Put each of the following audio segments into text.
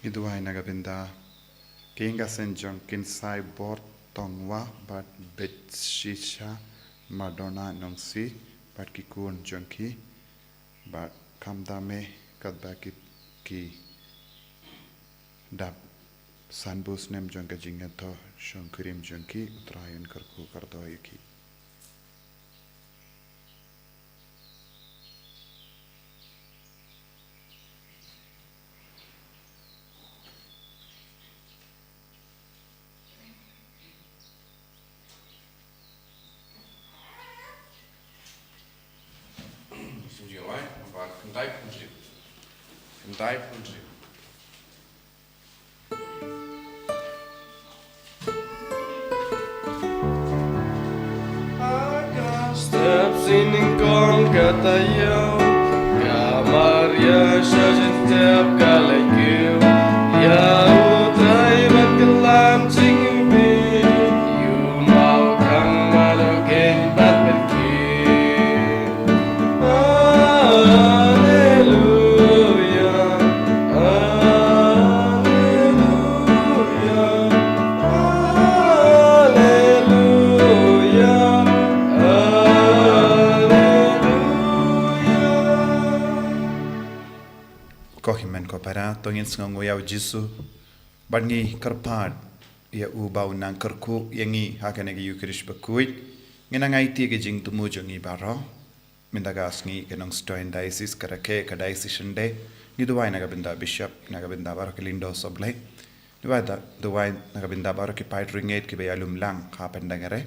Iduay nagabinda kinga senjong kinsai bor tongwa bat betshisha madonna nongsi bat kikun jongki bat kamdame kadbakit ki dap sanbus nem jongka jingato shongkurim jongki utrayan karku kardoyaki. Steps in kong ka Taïew, Maria shajitep kalakiw, Yahu Trai Mawkhlam Sngi, you Mawkhlam malukin bat berkin. Hallelujah, Hallelujah, Hallelujah. Kohimen ko para tongin sngi yaw jisu barngi karpad ya ubau nang karku yangi hakanegi yukrish Bakhuid ngena ngai ti ge jing tumu jongi baro mindaga sngi genong stoin diocese karake ka diocese nde ni duwai nagabinda bishop nagabinda baro kilindo soble duwai nagabinda baro ki pait ringet ki bayalum lang ka pendangare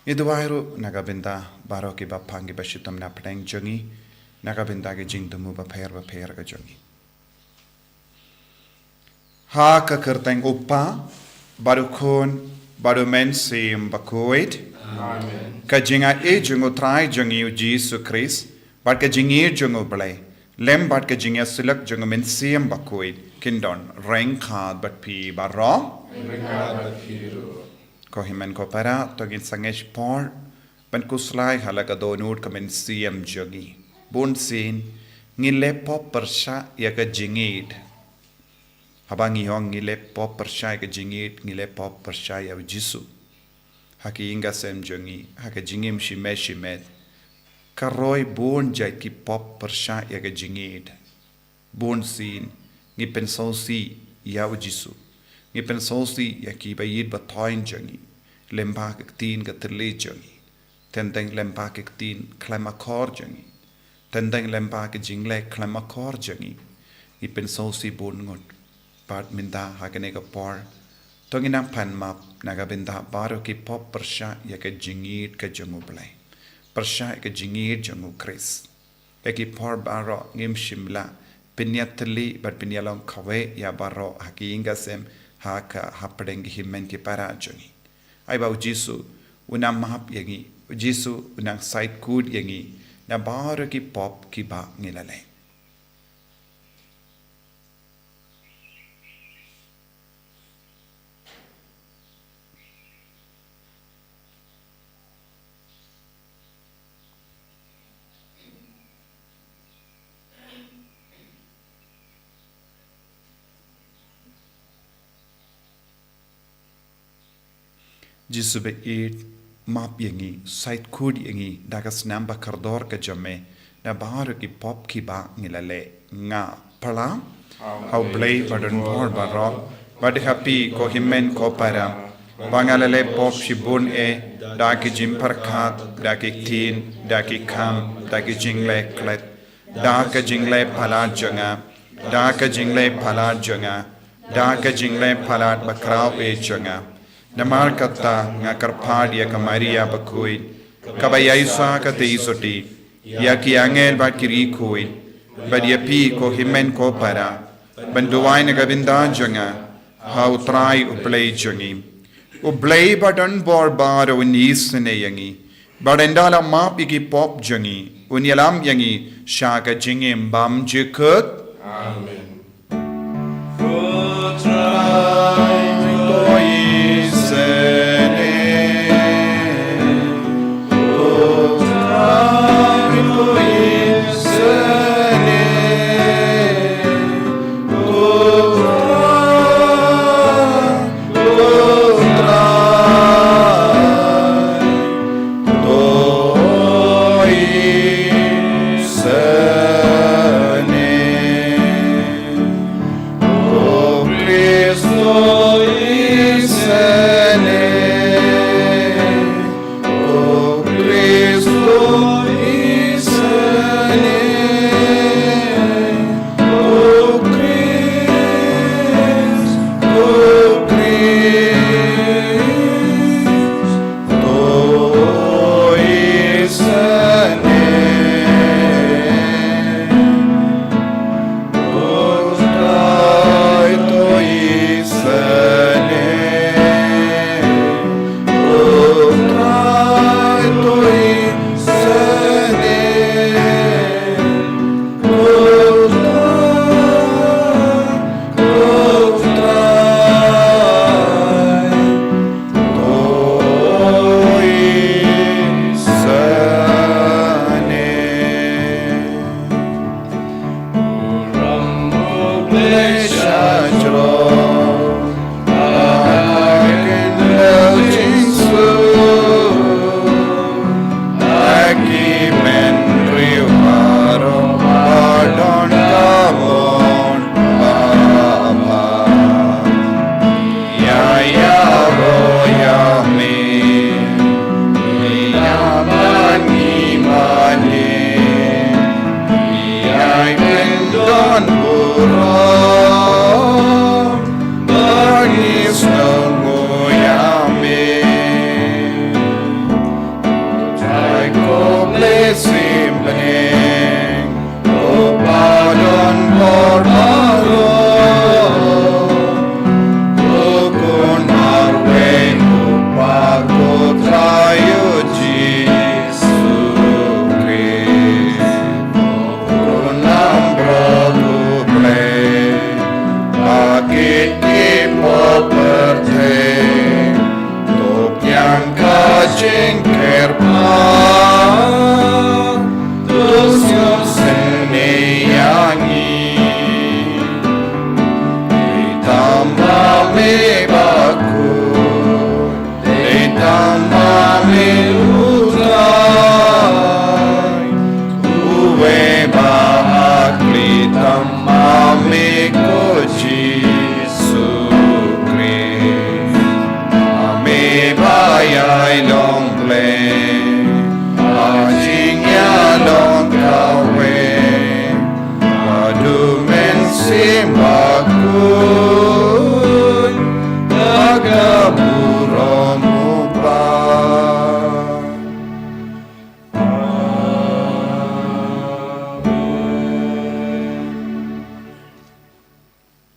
ni duwai ru nagabinda baro ki bapangi bashitam na pdeng jongi nagabinda ge jing tumu ba pher ga jongi ha ka kerteng upa baru kon baru men sim Bakhuid Amen. ka jinga e jungo Trai jungi Jesus Christ bat ka jingi jungo blai lem bat ka jinga silak jungo men sim Bakhuid kindon reng khad bat pi baro ko himen ko para to gin sangesh por ban kuslai halaka donut ka men sim jungi bon sin ngile pop persha ya ka jingid Habangi hong ngile pop percaya ke jingit ngile pop percaya Jisu. Haki inga sem jongi haki jingim shimet. Karoi bon jai ki pop percaya ke jingit. Bon sin ngi pensosi ya Jisu. Ngi pensosi ya ki bayid batoin jongi. Lempa ke tin ke terle jongi. Tenteng lempa ke tin klemakor jongi. Tenteng lempa ke jingle klemakor jongi. Ngi pensosi bon ngot. Part minda hakane ka por tongina pan map nagabinda baro ki pop persha ya ka jingit ka jongu blai persha ka jingit jongu Chris ya ki por baro ngim shimla pinyatli bat pinyalong kawe ya baro haki inga sem haka hapdeng himen ki para jongi ai bau Jisu unam mahap yangi Jisu unang side kud yangi na baro ki pop ki ba ngilale Jisu be it map yangi side kud yangi dagas namba kardor ka jame na bahar ki pop ki ba ngilale nga pala how blay badan bor baro bad happy ko himmen ko para bangalale pop shibun e da ki jim parkhat da ki tin da ki kham da ki jingle klet da ka jingle phala janga da ka jingle phala janga da ka jingle phala bakrao e janga Namar kata ngakarpad ya ka Maria Bakhuid kabayaysa ka teisoti ya ki angel ba kiri kuid badia pi ko himen ko para banduwai na gabinda janga how Trai uplay jangi uplay badan bor bar unis ne yangi badendala map ki pop jangi unyalam yangi shaka jingim bam jikut Amen. Trai Oh, isane, O Cristo isane, O Cristo isane.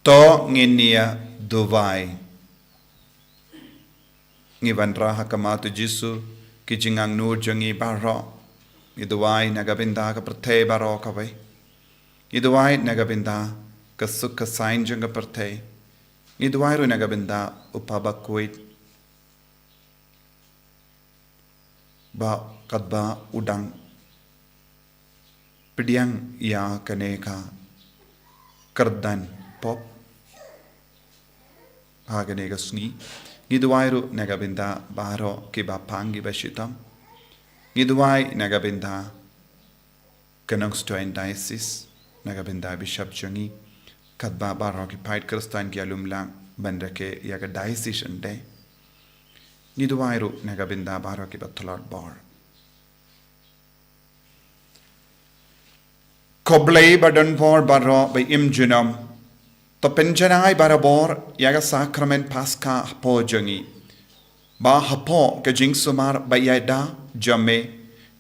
To nginia duvai ngivan raha kamatu jisu kijingang nur jangi baro iduai nagabinda ka prthe baro ka vai iduai nagabinda ka sukha sain janga prthe iduai ru nagabinda Bakhuid ba kadba udang pidiang ya kaneka kerdan pop haganega Sngi Giduairu nagabinda baro kiba pangi bashitam Giduai nagabinda kanangstoin diocese nagabinda bishop jangi kadba baro ki pait kristan ki alumlang bandake yaga diocese ande Giduairu nagabinda baro ki bathlot bar Koblei badan por baro by imjunam to penjanai barabor yaga sacrament Paskha hapo jangi ba hapo ke jing sumar ba yada jame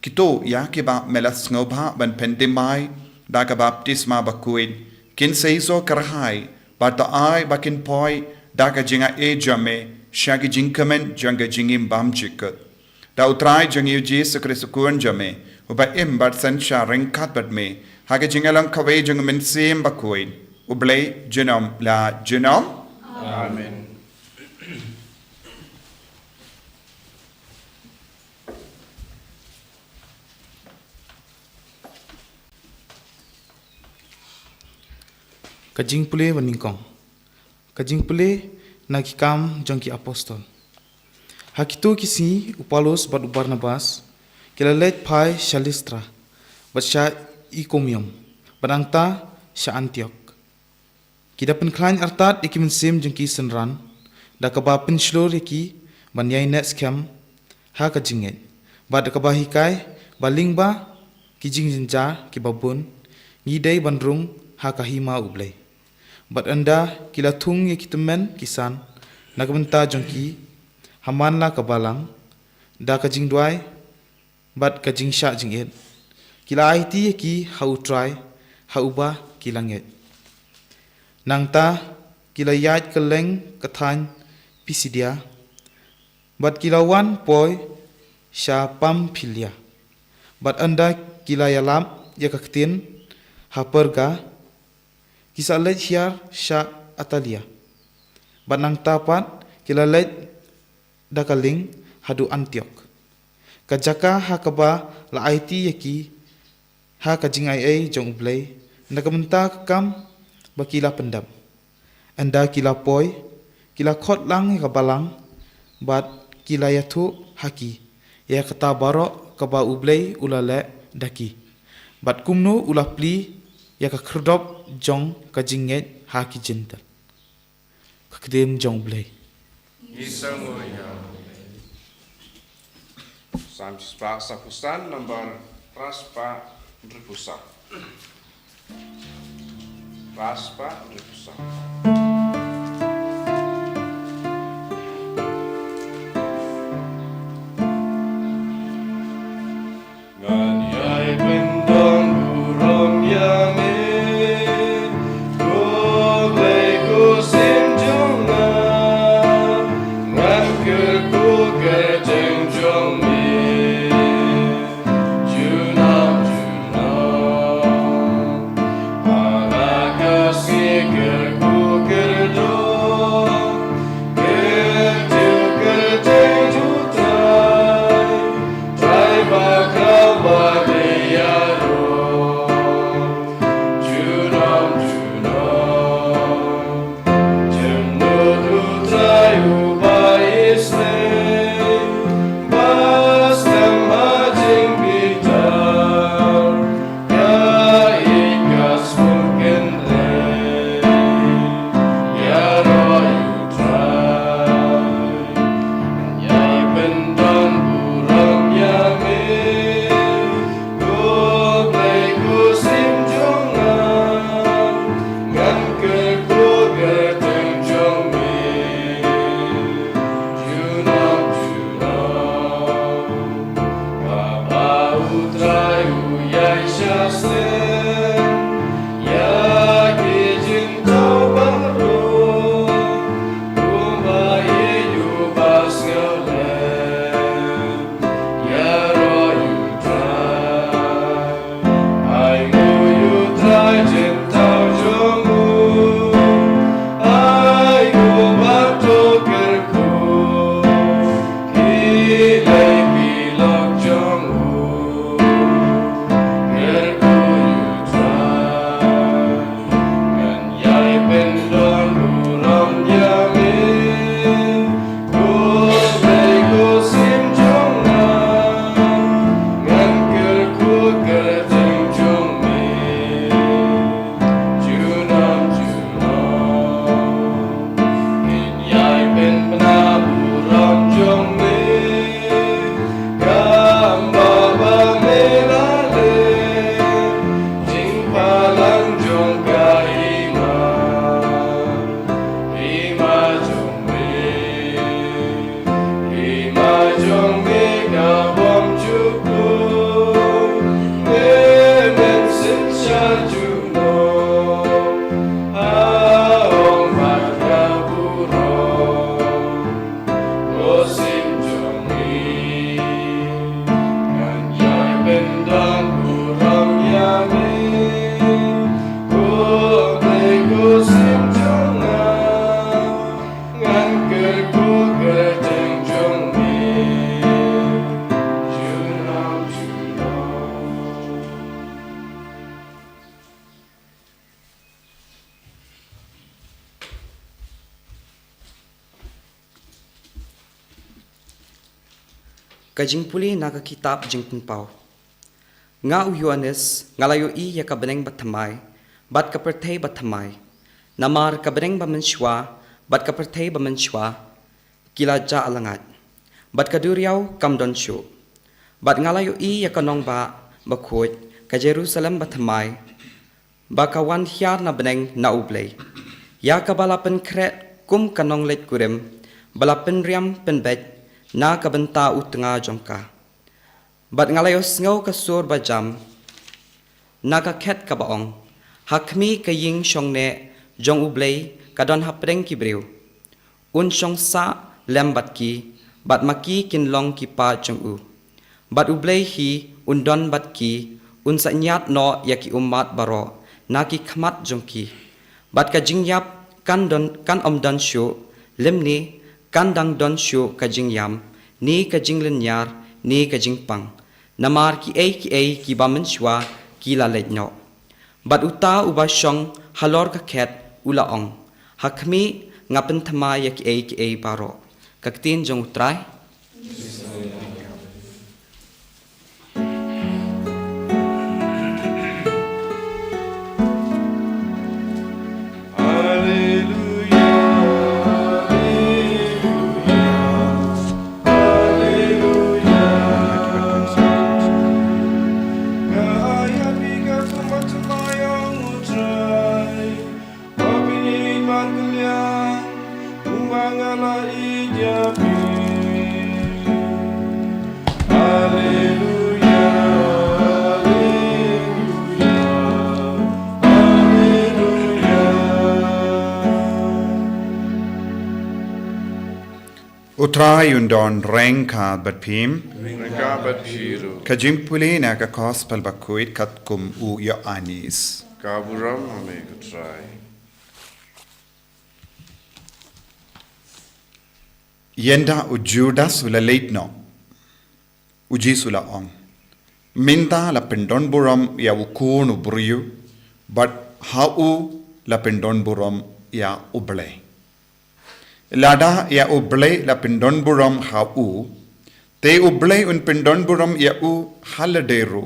kito yake ba melas ngobha ban pendimai daga baptisma Bakhuid kin seiso karhai ba to ai bakin poi daga jinga e jame shagi jingkamen janga jingim bam chikat da utrai jangi Jesus Christ kuan jame uba im bat sansha ringkat bat me haga jingalang kawe jang men sim Bakhuid Ublay Genom la Genom. Amen. Kajing pule waningkong. Kajing pule nakikam jangki apostol. Hakitu kisi upalos bad Barnabas kilalet pai Shalistra bad sya Ikomium badangta sya Antioch. Kita penklan artat ikimin sim jengki senran da kaba penslor yaki ban yai net scam ha ka jinget ba da kaba hikai baling ba ki jing jinjar ki babun ngi dai bandrung ha ka hima ublai bat anda kila thung yaki temen kisan nagamenta jongki haman la kabalang da ka jing dwai bat ka jing sha jinget kila IT yaki hau trai hauba kilanget nangta kila yat keleng kathan pisidia bat kilawan poi sha pam philia bat anda kila yalam yakaktin haperga kisa let hiar sha atalia bat nangta pat kila let dakaling hadu antiok kajaka hakaba la IT yaki ha kajing ai jong ublai nakamenta kam bakila pendam anda kila poi kila khot lang ka balang bat kila yathu haki ya kata barok kaba ublai ulale daki bat kumno ulapli ya ka khrdop jong kajinget haki jintal kakdem jong ublai Isang ya. Sampai paksa kusan nomor raspa berpusat. Raspa berpusat. Nganyai bendong buram yame, kublai kusim jonga, ngan kerku kerjeng jong me, junam junam, ala kasih kerku kerdo, kerjeng kerjeng jutrai, trai bakal badiyaro, junam junam, jemnudu Taïew baisne, Mawkhlam majing bitar, ya ikas mungkin le, ya royu Trai, yai bendang buram yame, kublai kusim jonga, ngan kerku gerteng jong me, junam junam, babau Taïew yai syasten, ya kijin tau baro, kumbai jubas ngelem, ya royu Trai, ai nguyu Trai jin tau jongu, ai kubantu kerku, kilai pilok jongu, kerku yu Trai, ngan yai bendong buram yame, kublai kusim jonga, ngan kerku kerjeng jong me, junam junam, in yai ben penaburam jong me, gamba melale, jing palang jong kaima, ima jong me gabom cuku, nemen sencha juno, aong magaburo, kosim jong me, ngan yai bendang buram yame, kublai kusim jonga, ngan kerku kerjeng jong me, junam junam. Kajing puli naga kitab jing pau. Nga u Yohanes ngalayo I yaka beneng batamai, bat kapertay batamai. Namar kabeneng bamenswa, bat kapertei bamenchwa kila ja alangat bat kaduriau kam don shu bat ngalayu I yakanong ba Bakhuid ka Jerusalem bathamai ba kawan hiar na beneng na ublay ya kabalapen kret kum kanong let kurim balapen riam penbet na kabenta utnga jongka bat ngalayo sngo kasur bajam na ka ket kabaong hakmi kaying shongne jong ublay kadon hapreng kibriu un shong sa lembat ki bat maki kinlong ki pa jong u bat ublay hi undon bat ki un sa nyat no yaki umat baro na ki khmat jong ki bat ka jingyap kan don shu lemni kan dang don shu ka jingyam ni ka jinglen yar ni ka jingpang namar ki ki bamen shwa ki la letno bat uta uba shong halor ka khet ulaong hakmi ngapen thama ki baro kaktin jong Trai Trai undon reng ka bat pim Ringa bat piru. kajimpuli na ka gospel Bakhuid kat kum u ya anis Kaburam ame ka try. yenda u Judas ula late no uji sula ong minta la pendon buram ya ukun ubriyu but ha u la pendon buram ya uble lada ya uble la pendon buram ha u te uble un pendon buram ya u haladeru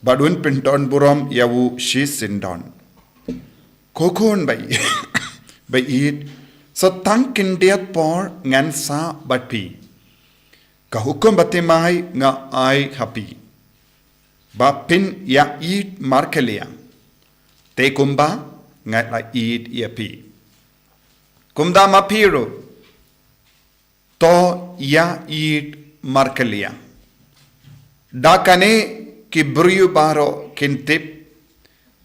but un pendon buram ya u shi sindon kokon by it so tangkin diat por ngan sa bat pi ka hukum batimai nga ai happy ba pin ya it markelia te kumba nga la it ya pi kumda mapiro to ya it markelia dakane ki briyu baro kintip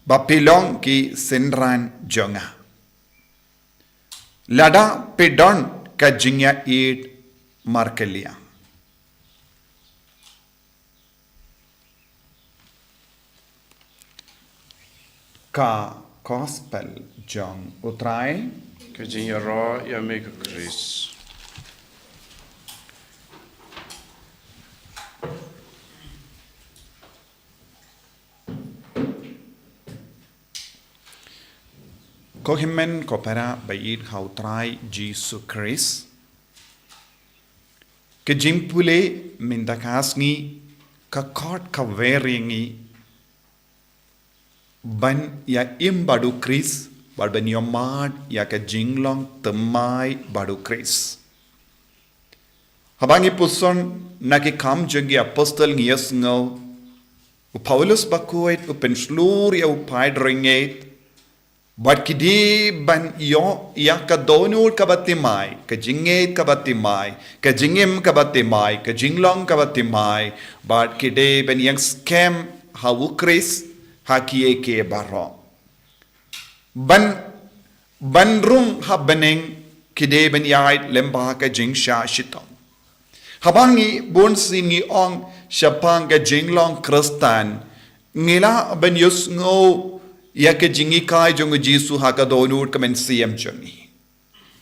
ba pilong ki sinran jonga lada pedon ka jingya it markelia ka gospel jong utrai Kajinya ra ya me ka Chris. Kohimen kopera bayit hau trai Jesus Christ ke jimpule mindakasngi ka kot ka veringi ban ya imbadu Chris ban yomad ya ka jinglong temai badu Chris habangi puson naki kam jogi apostle ngias ngau u Paulus Bakhuid u penslur ya u paidringet but kidi ban yo ya ka donul ka batimai ka jinget ka batimai ka jingim ka batimai ka jinglong ka batimai but kide ban yang scam hawu Chris hakie ke baro ban rung ha beneng kide ban yai lemba ka jingsha shitong habangi bon singi ong shapang ka jinglong kristan ngila ban yus ngo ya ke jingi kai jong Jesu ha ka donur ka men siam jongi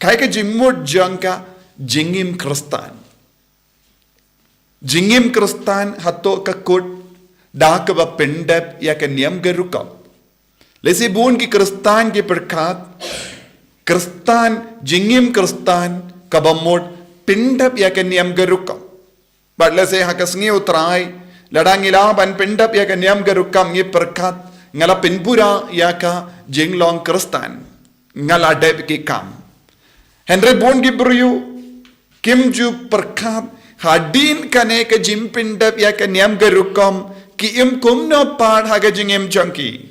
kai ka jingmut jangka jingim kristan hato ka kut da ka ba pendap ya ka niam garukam lesi bun ki kristan ki perkat kristan jingim kristan ka ba mod pendap ya ka niam garukam but lesi ha ka sngi utrai ladangila ban pendap ya ka niam garukam ye perkat ngala penpura ya ka jinglong kristan ngala deb ki kam Henry bon gibru kim ju perkat hadin kane ke jimpindap ya ke niam garukom ki im kum no pad haga jingem junkie.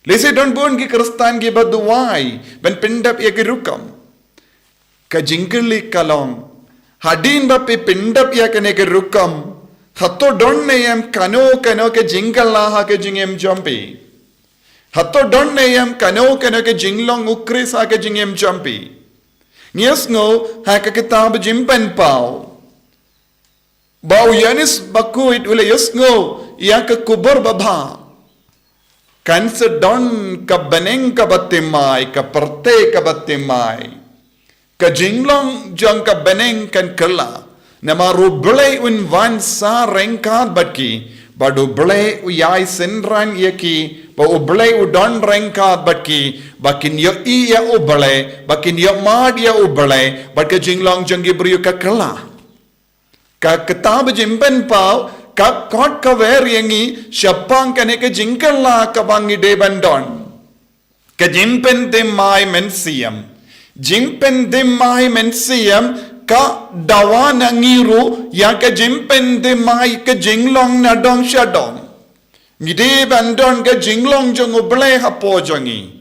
Lise don bon gi kristan gi baduai ben pindap ya garukom ka jingli kalong hadin ba pe pindap ya kane garukom hatto don neyam kano ke jingala haga jingem jumpy. Hatto don neyam kano ke jinglong ukris haga jingem jumpy. Nias ngo haka kitab jimpen pau. Bau yanis Bakhuid ule yus ngo ya ke kubur babha. Kan sedon ka beneng ka batimai ka perte ka batimai. Ka jinglong jang ka beneng kan kala. Nama ruble un van sa rengkat batki. Badu ble uyai senran yaki. Ba uble udon rengkat batki. Bakin yo iya ubale, bakin yo mad ya ubale, bat ka jinglong jangi beriu ka kala. Ka kitab jimpen pau, ka kot ka ver yangi, syapang kane ka jingkala ka bangi de bandon. Ka jimpen de mai mensiam. Jimpen de mai mensiam, ka dawa nangiru, ya ka jimpen de mai ka jinglong na dong syadong. Ngide bandon ka jinglong jang ubale hapo jangi.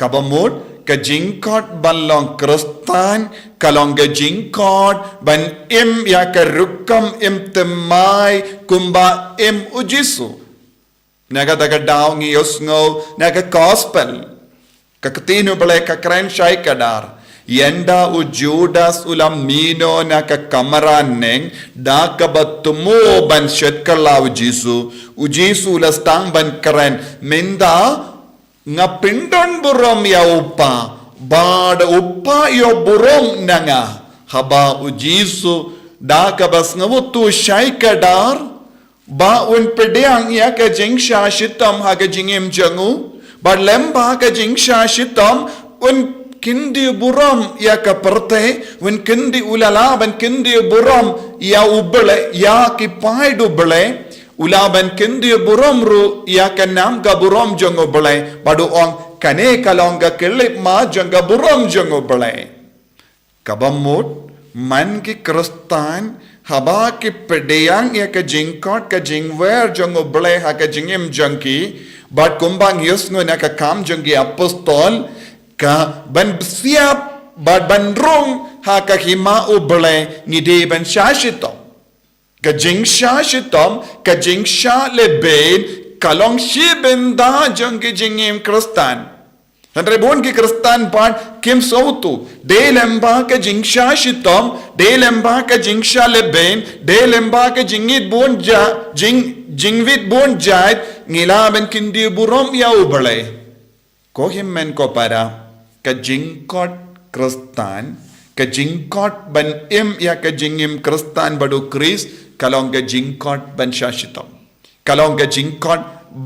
Kabamut ka jingkot balong kristan kalong ka jingkot ban im ya ka rukam im temai kumba im ujisu naga daga daw ngi yosngo naga gospel ka katino bale ka kran shai kadar yenda u judas ulam mino na ka kamara neng da ka batumo ban shet kala ujisu lastang ban kran minda nga pindon burom ya upa bad upa yo burom nanga haba ujisu da ka bas ngavutu shai kadar ba un pedeang ya ka jingsha shitam ha ka jingem jangu ba lemba ka jingsha shitam un kindi burom ya ka perte un kindi ulala ban kindi burom ya ubele ya ki pai du bele ulaban kindi burom ru ya kanam ga burom jongo bele badu ong kane kalong ga kelip ma jonga burom jongo bele kabamut man ki kristan haba ki pedeyang ya ka jingkot ka jingwer jongo bele ha ka jingem jangki bad kumbang yusno na ka kam jongi apostol ka ban siap bad ban rong ha ka hima ubele ngide ban shashito ka jingsha shitom ka jingsha leben kalong shibenda jangi jingim kristan andre bon ki kristan part kim sautu de lemba ka jingsha shitom de lemba ka jingsha leben de lemba ka jingit bon ja jingvit bon jait ngila ben kindi burom ya ubale ko himmen ko para ka jingkot kristan ka jingkot ban im ya ka jingim kristan badu kris kalong ka jingkot ban shashitam kalong ka jingkot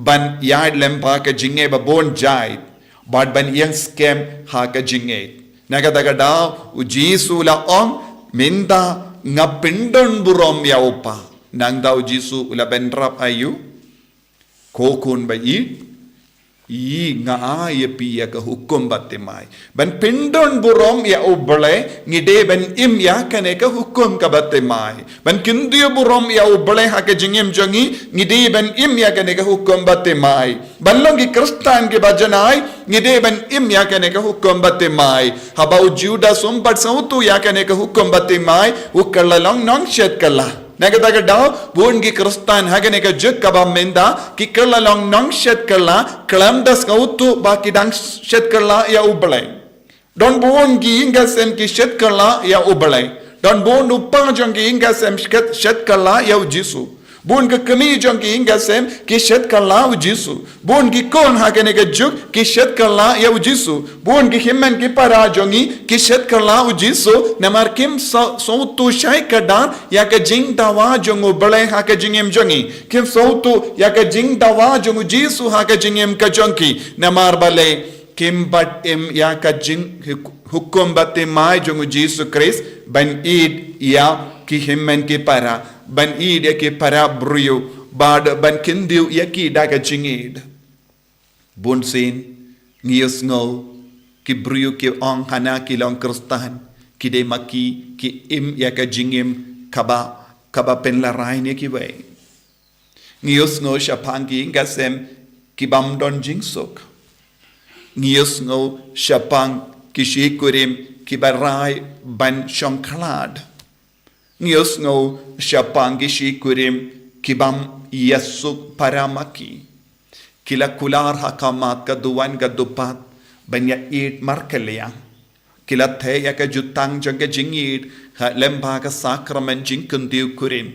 ban yard lempa ka jinge ba bon jait bad ban yang scam ha ka jinge naga daga da ujisu la om minda nga pindon burom ya upa nang da ujisu ula ben rap ayu kokun ba i nga ya pi ya ka hukum batimai ban pindon burom ya ubale ngide ban im ya kane ka hukum ka batimai ban kindiyo burom ya ubale ha ka jingem jangi ngide ban im ya kane ka hukum batimai ban ki kristan ke bajanai ngide ban im ya kane ka hukum batimai haba u juda sumpat sautu ya kane ka hukum batimai ukalla long nong shet kala naga daga daw bon gi kristan hagane ka juk ka bamenda ki kala long nong shet kala klam das ka utu ba ki dang shet kala ya ubale don bon gi inga sem ki shet kala ya ubale don bon upa jong gi inga sem shet kala ya ujisu bon ka kami jong gi inga sem ki shet kala ujisu bon gi kon hagane ka juk ki shet kala ya ujisu bon gi himmen ki para jongi ki shet kala ujisu namar kim sautu shai kadar ya ka jing dawa jongo bale ha ka jingem jongi kim sautu ya ka jing dawa jongo jisu ha ka jingem ka jonki namar bale kim bat em ya ka jing hukum batte mai jongo jisu Christ ban id ya ki himmen ki para ban id ya ki para bruyo bad ban kindiu ya ki daga jingid bon sin ngiyos ngo ki brio ki ong hana ki long kristan ki de maki ki im ya ka jingim kaba pen la rai ne ki we ngios ngo shapangi ngasem ki bam don jingsok ngios ngo shapang ki shikurim ki barai ban shonklad ngios ngo shapang ki shikurim ki bam yasuk paramaki kila kular hakamat kaduan gadupat banya it markelia kila the ya ka jutang janga jingit ha lemba ka sakramen jingkun diu kurim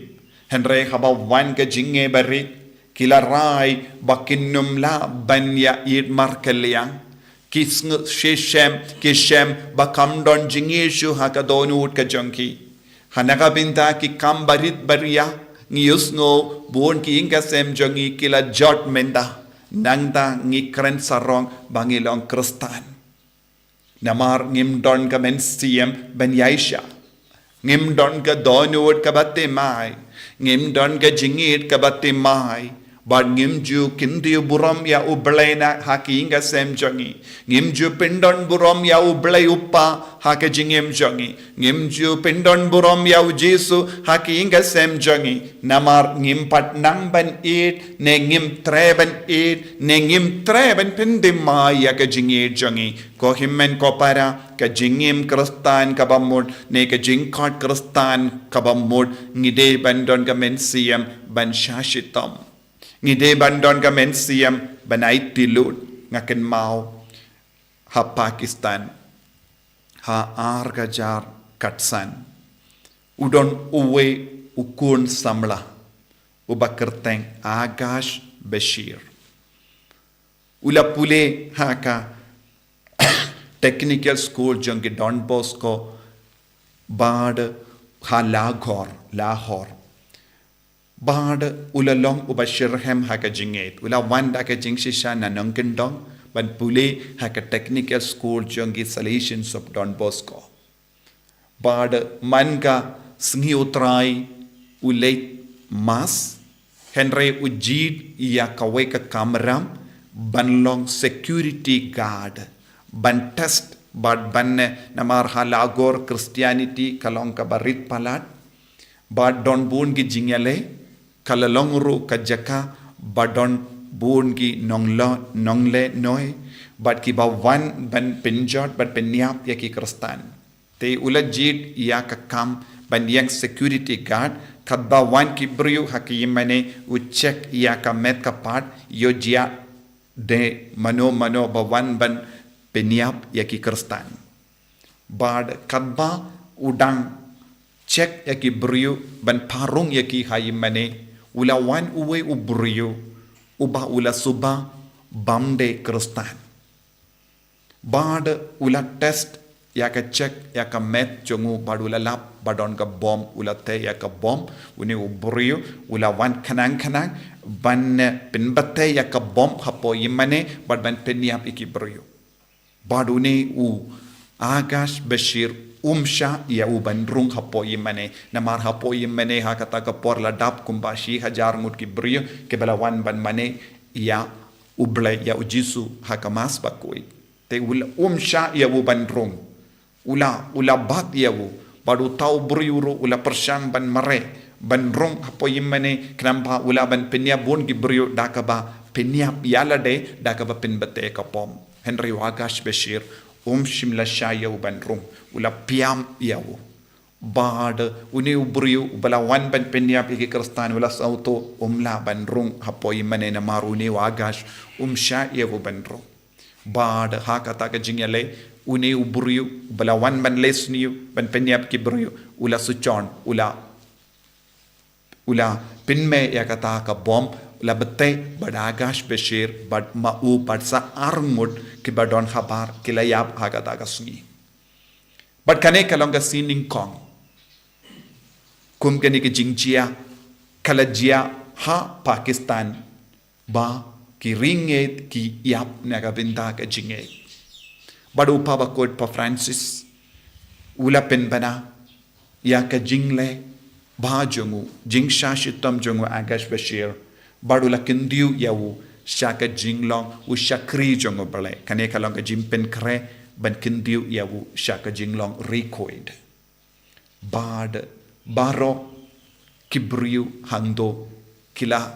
henre haba wan ka jinge barit kila rai bakinnum la banya it markelia kisng kishem bakam don jingeshu ha ka donut ka jangki hanaka binta ki kam barit baria ngius ngo bon ki inga sem jangi kila jot menda nangda ngikren sarong bangilong kristan namar ngim don ka men siem ben yaisha ngim don ka donut ka batte mai ngim don ka jingit ka batte mai bad ngim ju kindi buram ya ublena haki inga sem jangi ngim ju pindon buram ya ublay uppa haki jingim jangi ngim ju pindon buram ya ujisu haki inga sem jangi namar ngim pat nang ban it ne ngim treben it ne ngim treben pindim mai ya ka jingit jangi ko himmen ko para ka jingim kristan ka bamud ne ka jingkat kristan ka bamud ngide bandon ka mensiam ban shashitam ngide bandon ka mensiam banai tilut ngaken mau ha Pakistan ha argajar katsan udon uwe ukun samla ubakerteng Agash Bashir ula pule haka technical school jangi Don Bosco bad ha Lahore bad ulalong ubashirhem haka jinget ula wanda ka jingshisha na nongkendong ban pule haka technical school jangi Salesians of Don Bosco bad manga Sngi Trai uleit mas henry ujid ya kawe ka kamram banlong security guard ban test bad banne namar halagor Christianity kalong ka barit palat bad don bun gi jingale kalalongru kajaka badon bun gi nongle noy bad ki ba wan ban pinjot bad penyap ya ki kristan te ulajit ya ka kam ban yang security guard kadba wan ki brio hakimane u check ya ka met ka part yo jia de mano ba wan ban penyap ya ki kristan bad kadba udang check ya ki brio ban parung ya ki hayimane ula wan uwe ubrio uba ula suba bamde kristan bad ula test ya ka check ya ka met jongu badula lap badon ka bom ula te ya ka bom uni ubrio ula wan kanang ban pinbate ya ka bom hapo yimane bad ban penyap iki brio badune u Agash Bashir umsha ya uban rung hapo yimane namar hapo yimane ha kata ka por la dap kumbashi hajar mut ki brio ke balawan ban mane ya uble ya ujisu hakamas Bakhuid te ula umsha ya uban rung ula bat ya u badu tau brio ula persyang ban mare ban rung hapo yimane kenapa ula ban penya bon ki brio dakaba penya yala de dakaba pinbate ka pom Henry Agash Bashir shimla shaya uban rum ula piam yawo bad uni ubriu bala wan ban penya piki kristan ula sauto la ban rum hapoy mane na maruni Agash sha yawo ban rum bad hakata ka jingale uni ubriu bala wan ban lesniu ban penya piki briu ula suchon ula pinme yakata ka bom la bete bad Agash Bashir bad mau bad sa armud ki badon habar kila yap hagata ka Sngi bad kane kalonga sining kong kum kani ki jingjia kalajia ha Pakistan ba ki ringet ki yap naga binda ka jinge bad upa Bakhuid pa Francis ula pen bana ya ka jingle ba jongu jingsha shitam jongu Agash Bashir badula kindiu yawu shaka jinglong u shakri jongo bale kane kalong ka jimpen kre ban kindiu yawu shaka jinglong recoid bad baro kibriu hando kila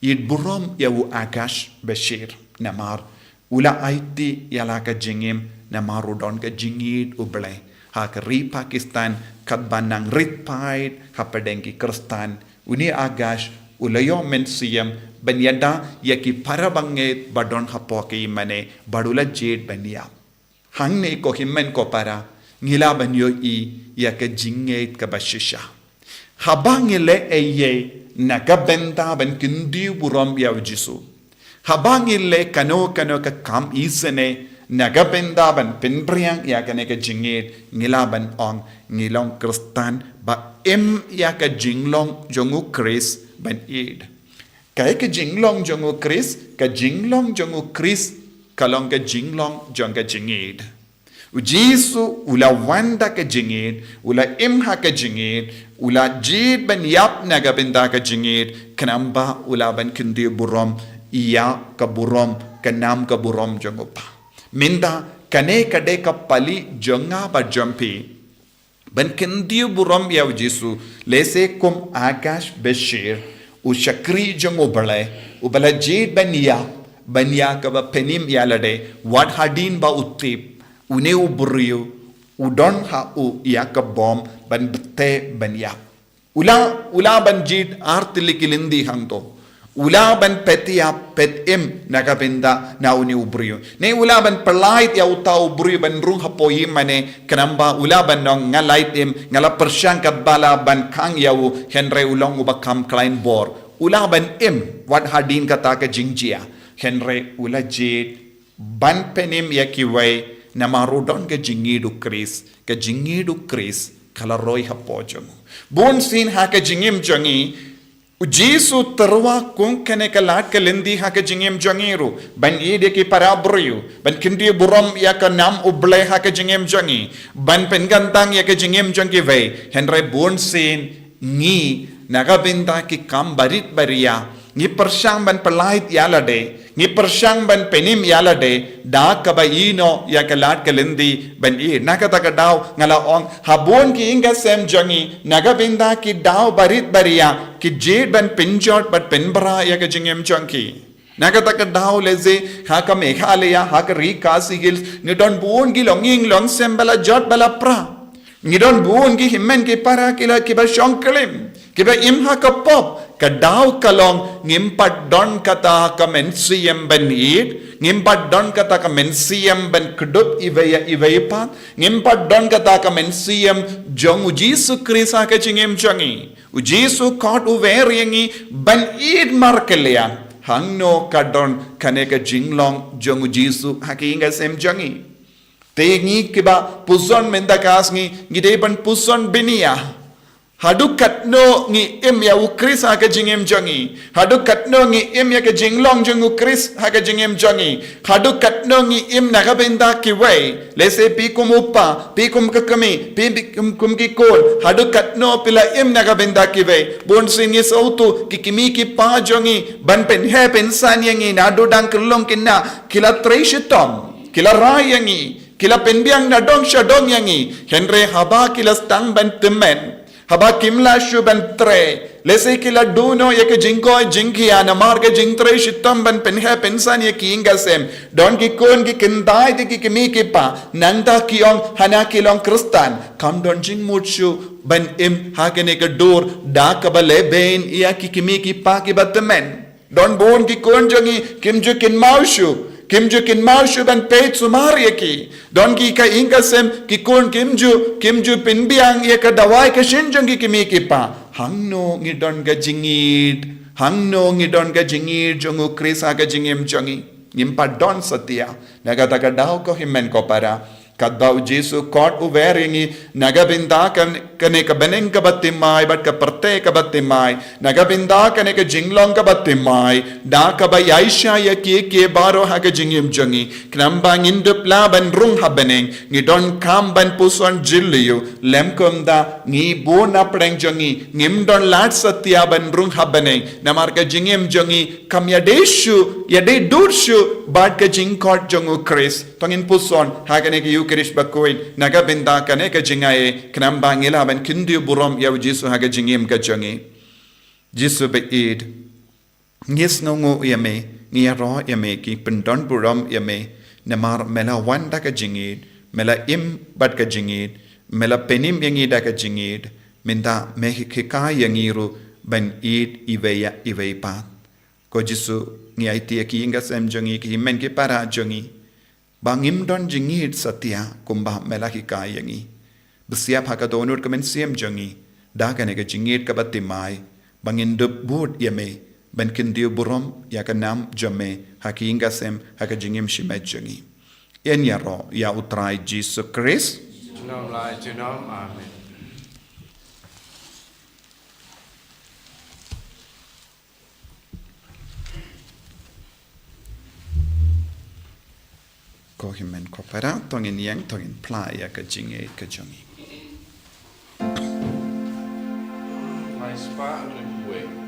yid burom yawu agash bashir namar ula aiti yalaka jingim namarudon ka jingid uble hak ri Pakistan kadbanang ritpaid hapadengi kristan uni agash ulayo mensiyam banyada yaki parabanget badon hapoki mane badula jed banya hangne ko himmen ko para ngila banyo I yaka jinget ka bashisha habangile eye nakabenta ban kindi burom yaw jisu habangile kano ka kam isene nagabenda ban pinbriang yaka ne ka jinget ngila ban ong ngilong kristan ba yaka jinglong jongu kris ban id Kaya ka jinglong jongu Chris, ka jinglong jongu Chris, kalong ka jinglong jong ka jingid. Ujisu ula wanda ka jingid, ula imha ka jingid, ula jid ban yap nagabinda ka jingid, kanamba ula ban kundi burom, iya ka burom, kanam ka burom jongu pa. Minda kane kade ka pali jonga ba jompi, ban kundi burom ya ujisu, lese kum agash beshir, Ushakri jong ubala jid banya ka ba penim yalade wat hadin ba utip une uburiu udon ha u yaka bom ban bete banya ula ban jid artili kilindi hangto ula ban petia petim nagabinda na uni uburiu ne ula ban perlait ya uta uburiu ban rung hapoyim mane kanamba ula ban nong ngalaitim ngala persyang bala ban kang yawu henre ulong ubakam klein bor ula ban wat hadin kata ka jingjia henre ula jid ban penim yakiway na marudon ka jingidu kris kala roy hapojong bon sin ha ka jingim jongi Ujisu terwa kung kene kalat kalindi ha ka jingim jongiru ban ide ki parabriu ban kindi burom ya ka nam uble ha ka jingim jongi ban pengantang ya ka jingim jongi ve henre bon sin ngi nagabinda ki kam barit baria ngi persyang ban pelait yalade ngi persyang ban penim yalade da ka ba ino ya kalat kalindi ban I nakata ka daw ngala ong habon ki inga sem jongi nagabinda ki daw barit baria ki jed ban pinjot bat penbra ya ka jingem jongi nakata ka daw leze ha ka Meghalaya ha ka Rikasi Hills ni don buon gi longing long sem bala jot bala pra ni don buon gi himmen ki para kila ki ba shongklim kiba imha ka pop ka daw kalong ngimpat don kata ka mensiyem ban id ngimpat don kata ka mensiyem ban kudut iwaya pa ngimpat don kata ka mensiyem jong ujisu krisa ka chingem jongi ujisu kot uveriangi ban id markelya hangno ka don kane ka jinglong jong ujisu hakinga sem jongi tengi kiba puson mendakas ngide ban puson binia Hadu katno ngi im ya ukris ha ka jingem jongi. Hadu katno ngi im ya ka jinglong jong ukris ha ka jingem jongi. Hadu katno ngi im nagabenda ki way. Lese pikum upa, pikum kakami, pikum ki kol. Hadu katno pila im nagabenda ki way. Bon singi sautu kikimi ki pa jongi. Ban pen he pensan yangi nadu dang kelong kinna. Kila Trai shitom, kila rai yangi. Kila penbiang nadong shadong yangi. Henry haba kila stang ban temen. Haba kimla shuban Trai lese kila duno yake jingko jingkia na marga jingtrai shitam ban penha pensan yaki ingasem don ki kon ki kindai ki kimi ki pa nanda kiong hana kilong kristan kam don jing mutshu ban im hakene ka dur da kabale ben yaki kimi ki pa ki batmen don bon ki kon jongi kimju kin maushu Kimju kin maushu ban peit sumar yaki don ki ka ingasem ki kon kimju pinbiang ye ka dawai ka shinjong ki kimi ki pa hangno ngi don ga jingid jongu krisa ga jingim jongi ngimpa don satia nagata ka daw ko himmen ko para kadba ujisu kot uveringi nagabinda kane ka beneng ka batimai bat ka perte ka batimai nagabinda kane ka jinglong ka batimai da ka ba yaisha ya ke baro ha ka jingim jongi knamba ngindup la ban rung ha beneng ngi don kam ban puson jilliu lemkom da ngi bona preng jongi ngim don lat satya ban rung ha beneng namar ka jingim jongi kam ya deshu ya de durshu bat ka jingkot jongu kris tongin puson ha kane ki kerish Bakhuid naga benda kane ka jingai knam bangila ban kindiu buram ya jisu haga jingim ka jangi jisu be id ngis ngongo yame ngia ro yame ki pendon buram yame namar mela wanda ka jingid mela im bat ka jingid mela penim yangi da ka jingid minda mehi khika yangiru ban id iveya iveipa ko jisu ngi aiti ki inga sem jangi ki men ki para jangi bangim don jingid satya kumba mela khika yangi besia phaka donur kamen siam jangi da ka ne ka jingid ka batimai bangin dup bud yame ban kindiu buram ya ka nam jame haki inga sem haka jingim shimet jangi en ya ro ya utrai jisu Christ Nom lai chu nom. Amen. ko himen ko para tongin yang tongin playa ka jinge ka jangi Lai spa rimwe.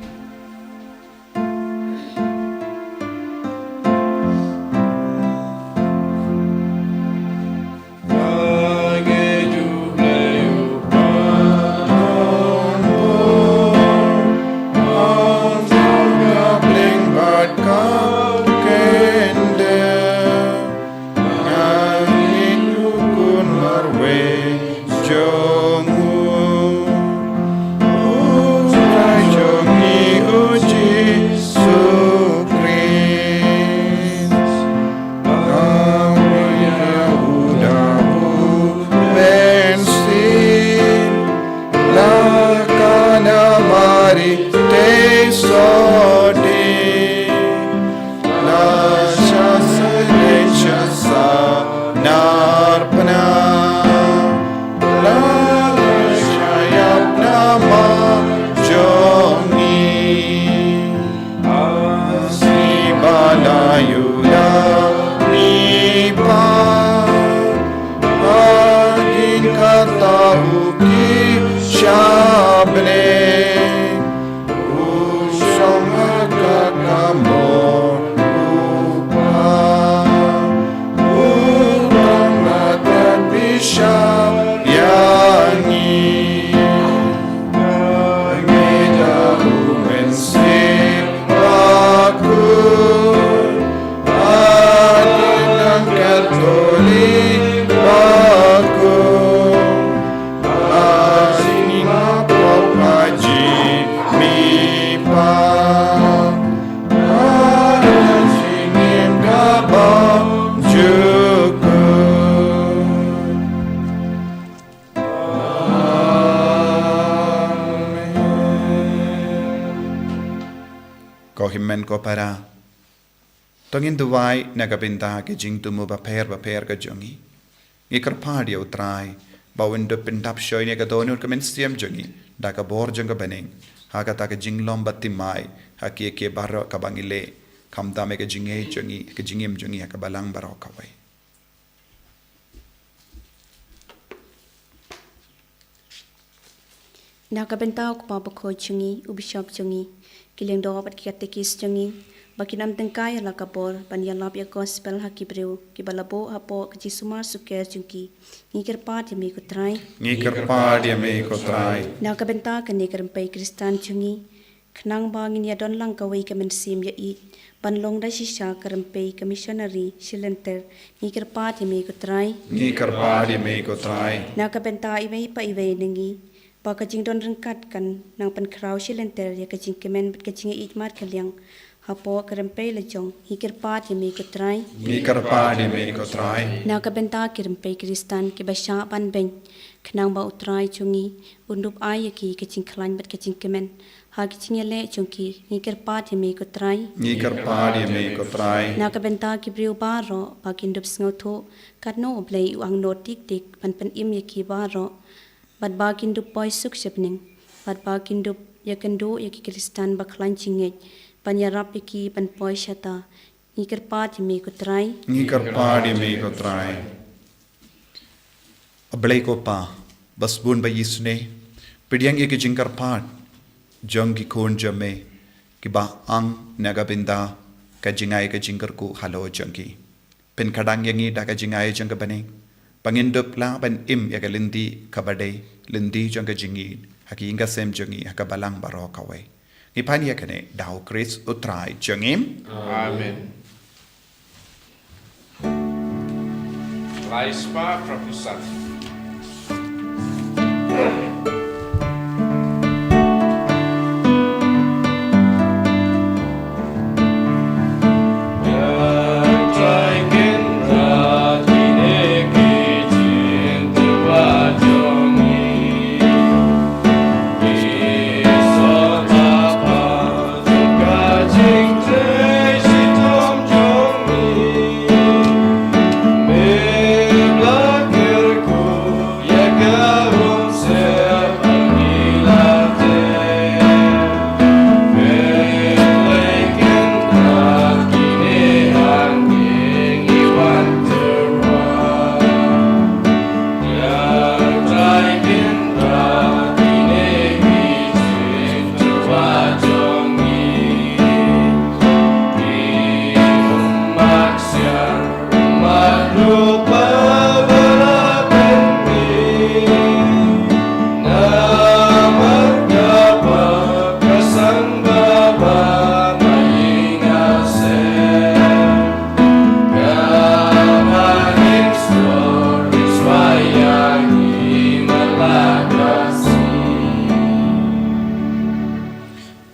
ko himen ko para tongin duwai nagabinda ke jing tumu ba per ka jangi ikar phadi utrai bawin do pindap shoy ne ka donur kamen siam jangi da ka bor jang ka beneng ha ka ta ka jinglom batti mai ha ke baro ka bangile khamda me ka jinge jangi ka jingim jangi ha ka balang baro ka wai Nakabentaw ko pa Bakhuid jangi ubishop jangi kileng do pat katekis jangi bakinam tengkai la kabor panyalap ya gospel hakibreu kibalabo hapo kjisumar suker jungki ngikir pat yami ko trai nakabenta kanikar pai kristan jangi khnang bangin ya don lang kawai kamen sim ya I panlong da shisha karampai commissionary shilenter ngikir pat yami ko trai nakabenta iwei pa iwei nengi pa kajing don rengkat kan nang pan kraw shilenter ya kajing kemen bet kajing itmat kalyang hapo karampai lejong hikir pat yami ko trai na kabenta kirampai kristan ke basha pan ben khnang ba utrai chungi undup ay ki kajing klan bet kajing kemen ha kajing le chungki hikir pat yami ko trai na kabenta ki briu ba ro pa kindup sngoto katno oblei uang notik tik pan im yaki ba ro bat ba kindup boy suk shepning bat ba kindup yakendo yaki kristan baklan chingej panyarap yaki pan boy shata ngikir pat yami ko trai ablay ko pa basbun ba yisne pidyang yaki jingkar pat jong ki kon jame ki ba ang nagabinda ka jingay ka jingkar ko halo jangki pen kadang yangi da ka jingay jang ka baning Pangindup la ban im ya lindi kabade lindi jang jingid haki inga sem jangi hakabalang baro kawe. Ipan ya kene dau Chris utrai jangim. Amen. Laispa Prapusat.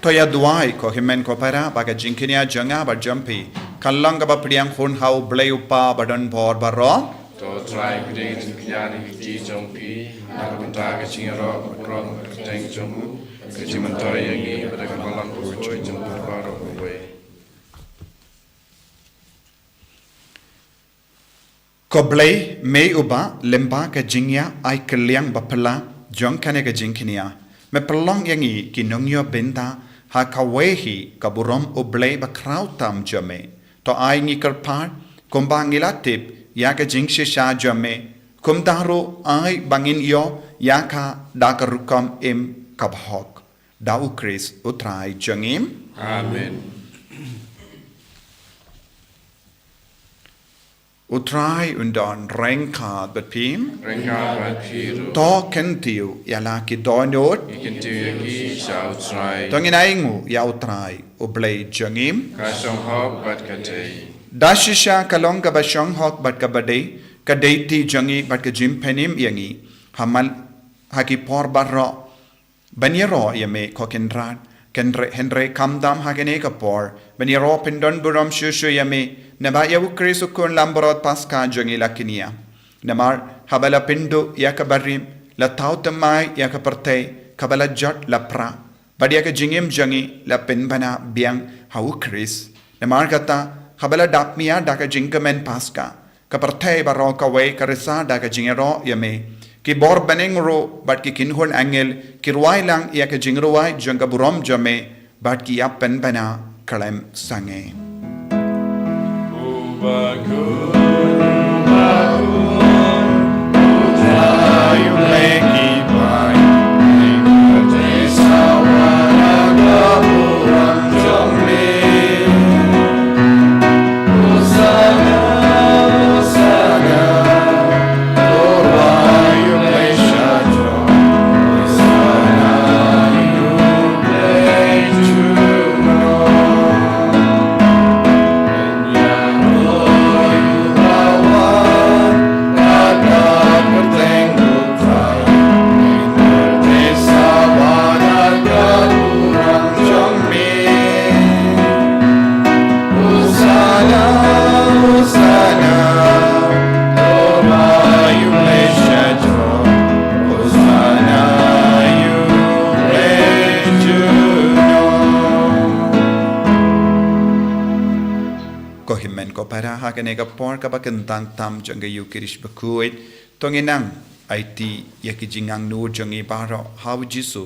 Toya duai ko himen ko para baga jingkinia janga ba jampi kallang ba priang khun hau bleupa badan bor baro To Trai guding jingkiani ji jongpi. Nakunta ke chingero kurang teng jomu. Kejimantai yangi pada kalang kurcoy jemput baru away. ko blei me uba lemba ka jingya ai kaliang bapala jong kane ka jingkinia me pelong yangi kinongyo benta ha kawehi kaburom oblei ba krautam jame to ai ngi karpar kombangila tip ya ka jingshi sha jame kumdaro ai bangin yo ya ka dakarukam im kabhok dau Chris utrai jangim. Amen. Utrai undon rengka bepim Rengka Bakiru. to kentiu yala ki donot Ikan tu yagi shao Trai. tongin aingu ya utrai oblei jangim Kasong hok bat katei. dashisha kalong ka bashong hok bat ka badei ka deiti jangi bat ka jimpenim yangi hamal haki por barro banyero yame kokendran Henry kamdam hagene kapor banyero pindon buram shushu yame naba yawu krisukun lamborot Paskha jangi lakinia namar habala pindu yakabarim la tautamai yakaparte kabala jot la pra badia ka jingim jangi la pinbana biang hau Chris namar kata habala dapmia daka jingkamen Paskha kaparte baro kawe karisa daka jingero yame ki bor baneng ro bat ki kinhon angel ki ruai lang ya ka jingruai janga burom jame bat ki apen bana kalem sange ko himen ko para ha kene ka por ka bakentang tam janga yu kirish Bakhuid tonginang IT yaki jingang nu jangi baro how jisu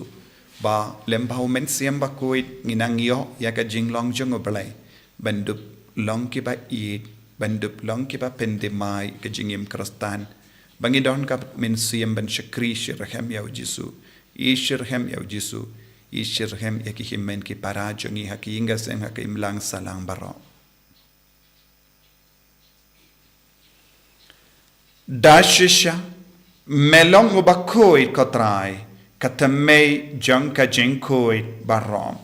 ba lembau men siam Bakhuid nginang yo yaka jinglong jango balai bandup long ki ba eat bandup long ki ba pendemai ka jingim krastan bangidon ka men siam ban shakri shirhem yaw jisu ishirhem yaw jisu ishirhem yaki himen ki para jangi haki inga sen haki imlang salang baro Dashisha melong u Bakhuid ko Trai katamay jang ka jingkoid barom.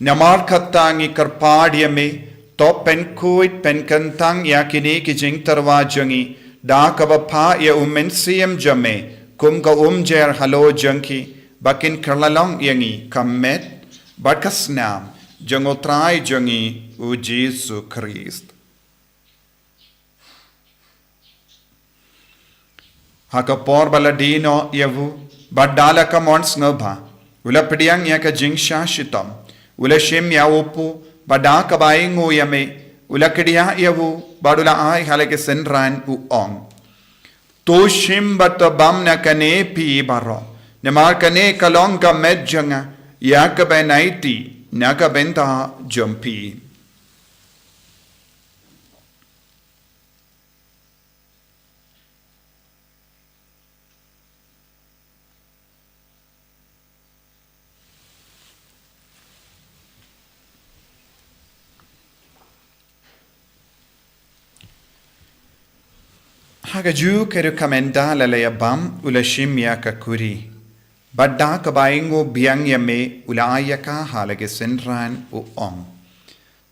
Namar katangi karpadia me to penkoid penkantang yakini ki jing tarwa jangi da kabapa ya umensiem jame kum ka jer halo jangki bakin kerlalong yangi kamet bakasnam jango Trai jangi u Jesu Christ. Hakapor baladino yavu badala ka mons ngaba ula pediang ya ka jingsha shitam ula shim ya upu badaka baingu yame ula kedia yavu badula ai halake senran u ong to shim batabam na kane pi baro nemar kane kalong ka medjanga ya ka benaiti na ka benta jumpi. Hagaju keru kamenda lalaya bam ula shimya ka kuri. Badda ka baingo biang yame ula ayaka halage senran u ong.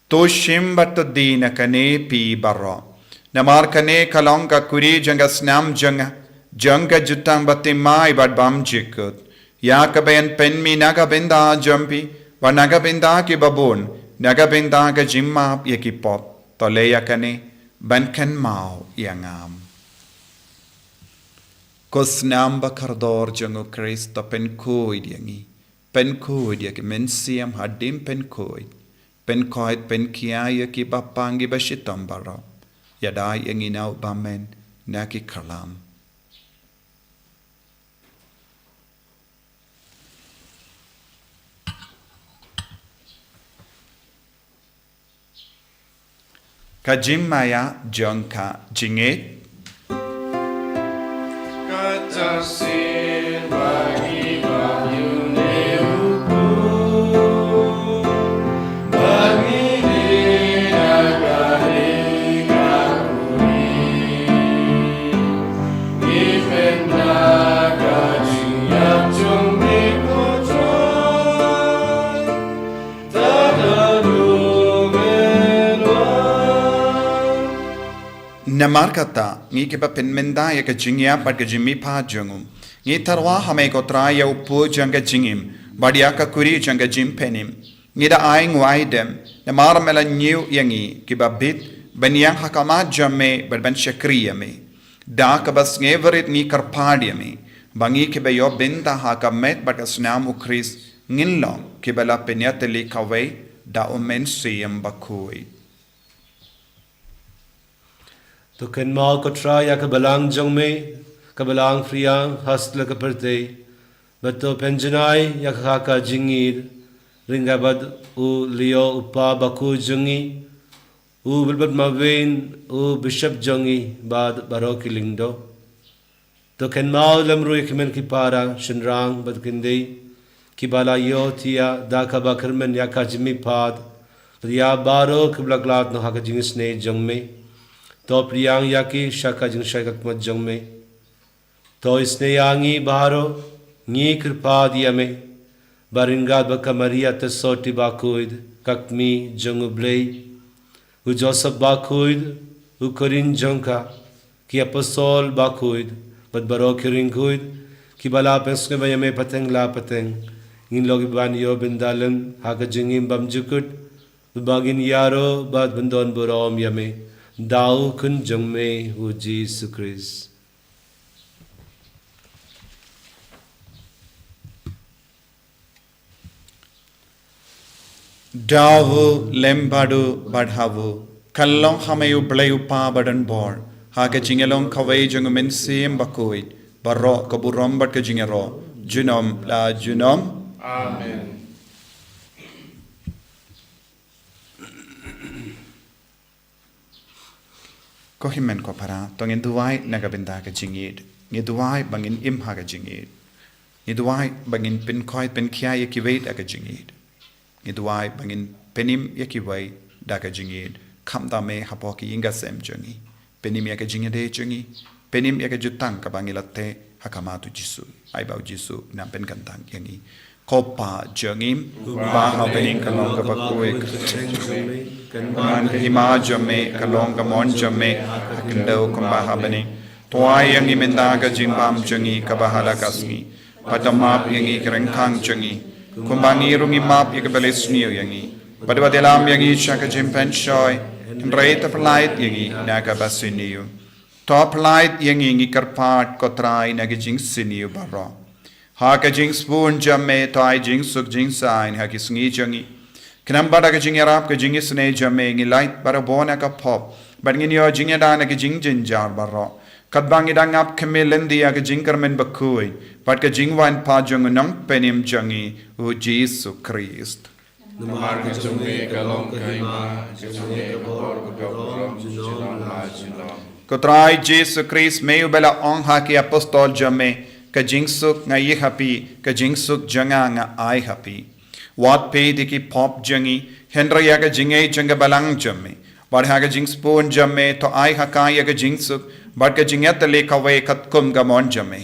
To shim bato dina kane pi barro. Namar kane kalong ka kuri janga snam janga. Janga jutang bati mai bad bam jikut. Ya ka bayan penmi naga benda jumpi. Wa naga benda ki babon. Naga benda ka jimma yaki pop. Toleya kane bankan mau yangam. Kosnam bakardor jango Kristo penkoid yangi. Penkoid yaki mensiam hadim penkoid. Penkoid penkiaya ki bapangi bashitam baro. Yadai yangi nau bamen naki kalam. Kajimaya jongka jinget. Katasin bagi bayu neuku bagi dinagari kakuri given nagaji yang jombi kutron tadadu menwan. Namarkata ngi ke papen menda ya ka jingya pat ka jimi pa jangum ngi tarwa hame ko Taïew pu janga jingim badia ka kuri janga jim penim ngi da aing waidem namar mela new yangi ki babit banyang hakama jamme ban shakriya me da ka bas ngeverit ngi karpadia me bangi ke be yo benda hakamet bat asnam u Christ ngin ke bala penyateli kawe da omen siyam Bakhuid. तो कन्माल को ट्राई या कबलांग जंग में कबलांग फ्रियांग हस्तल कपरते बतो पेंजनाई या खाका जिंगीर रिंगाबद उ लियो उपा बकू जंगी उ बिलबद मवेन उ बिशप जंगी बाद बारो की लिंगदो तो कन्माल लमरू यकमन की पारा शनरांग बदकिंदे की बाला यो थिया दा कबा करमन या का जिमी पाद तो या बारो कबलगलात नो हाका जिंग स्ने जंग में तो प्रियांग याकी शाका जिंग शाका मत जंग में तो इसने यांगी बारो नी कृपा दिया में बारिंगा बका मरिया तसोटी बाखुइद ककमी जंग ब्ले उ जोसफ बाखुइद उ करिन जंका की अपसोल बाखुइद बद बरो किरिंगुइद की बला पेंसके बयमे पतंग ला पतंग इन लोग बान यो बिंदालन हाका जिंगिम बमजुकुट बागिन यारो बाद बंदोन बुरोम यमे दाऊ कुन जंग में हो जीसु Christ. Dawu lembadu badhawu kallong hamayu blayu pa badan bor haka jingelong kawai jung mensim Bakhuid barro kaburom bat ka jingero junom la junom. Amen. Ko himen ko para tongin duwai nagabinda ka jingid ngi duwai bangin im ha ka jingid ngi duwai bangin pin khoi pin khia ye ki wait ka jingid ngi duwai bangin penim ye ki wai da ka jingid kham da me hapo ki inga sem jungi penim ya ke jinge de chengi penim ya ke jutang ka bangilate hakama tu jisu ai bau jisu nam pen kan tang yang ni kopa jengim ba ha pening kalong ka Bakhuid man ka hima jame kalong ka mon jame kendo kamba ha bening toai yang ni menda ka jimbam jengi ka bahala kasni padamap yang ni kerengkang jengi kumbangi rungi map ya ka belesniu yang ni padwa delam yang ni chaka jimpen shoy rate of light yang ni naga basiniu top light yang ni karpat ko trai naga jing siniu baro ha ka jing spoon jamme tai jing suk jing sign ha ki sngi jangi kanam bada ka jing arab ka jing sne jamme ngi light bara bona ka pop bar ngi yo jing da na ka jing jin jar baro kat bangi dang ap kemelen dia ka jing karmen Bakhuid pat ka jing wan pa jong nang penim jangi u Jesus Christ Namar ka jumbe kalong kaima jumbe bor bor jinon la jinon ko trai Jesus Christ meu bela on ha ki apostol jamme ka jing suk ngai happy ka jing suk janga nga ai happy wat pe de ki pop jangi henry ya ka jingai janga balang jamme bar ha ka jing spoon jamme to ai ha ka ya ka jing suk bar ka jingat le ka we kat kum ga mon jamme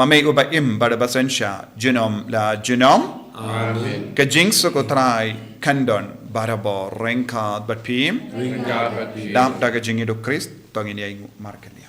mame uba im bar basan sha jinom la jinom amen ka jing suk ko trai kandon barabo renka bat pim ringa bati dam da ka jingi do Christ tongin ya markelia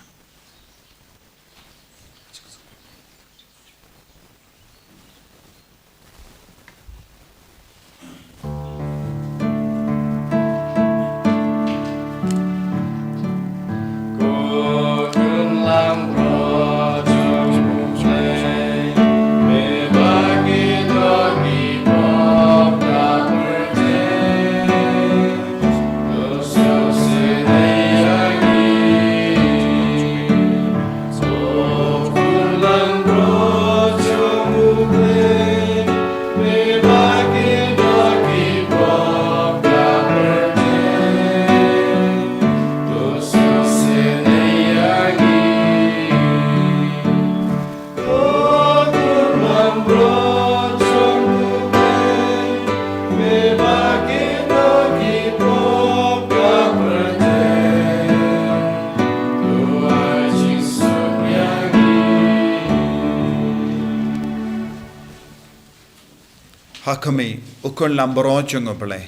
Hakami ukon lambro jungo ble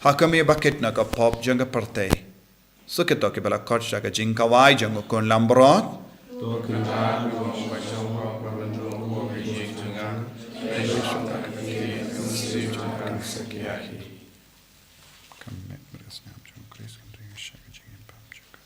hakami bucket na ka pop junga parte so ke to ke bala kocha ka jing kawai jungo kon lambro to kunda ko ba chong ko bando ko ye junga ai shon ta ke si junga sakiaki Come with us now, John Grace, and doing a shaka jing and pam junga.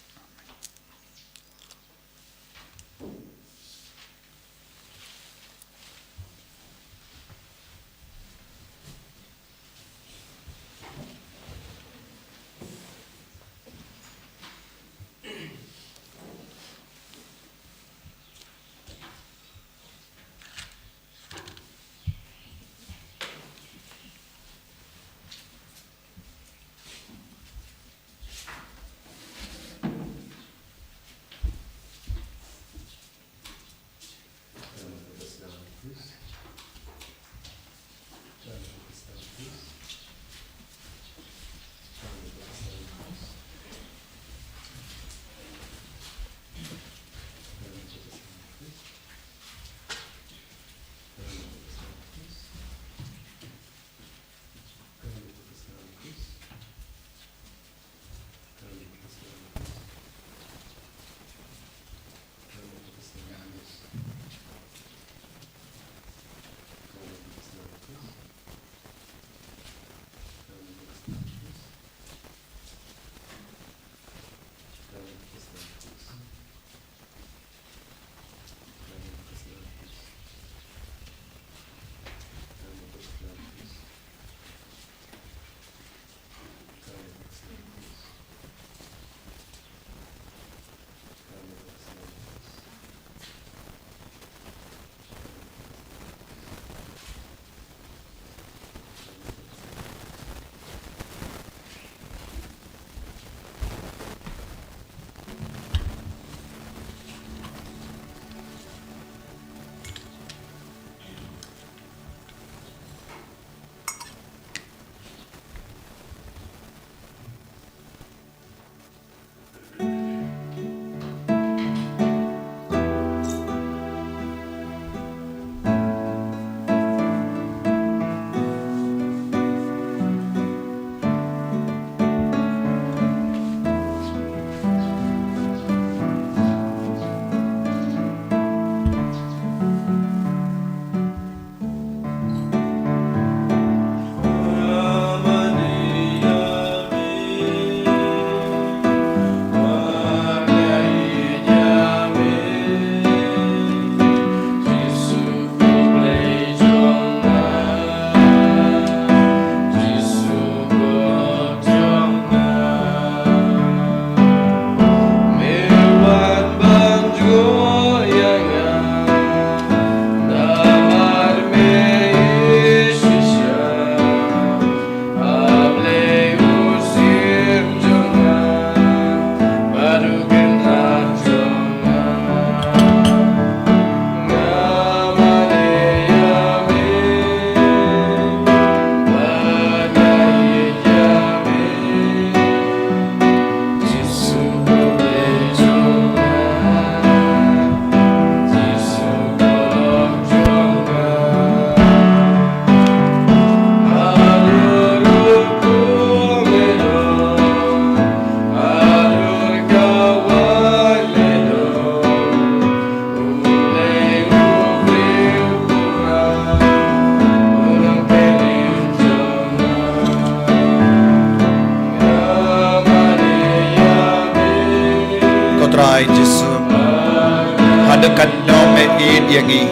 yangi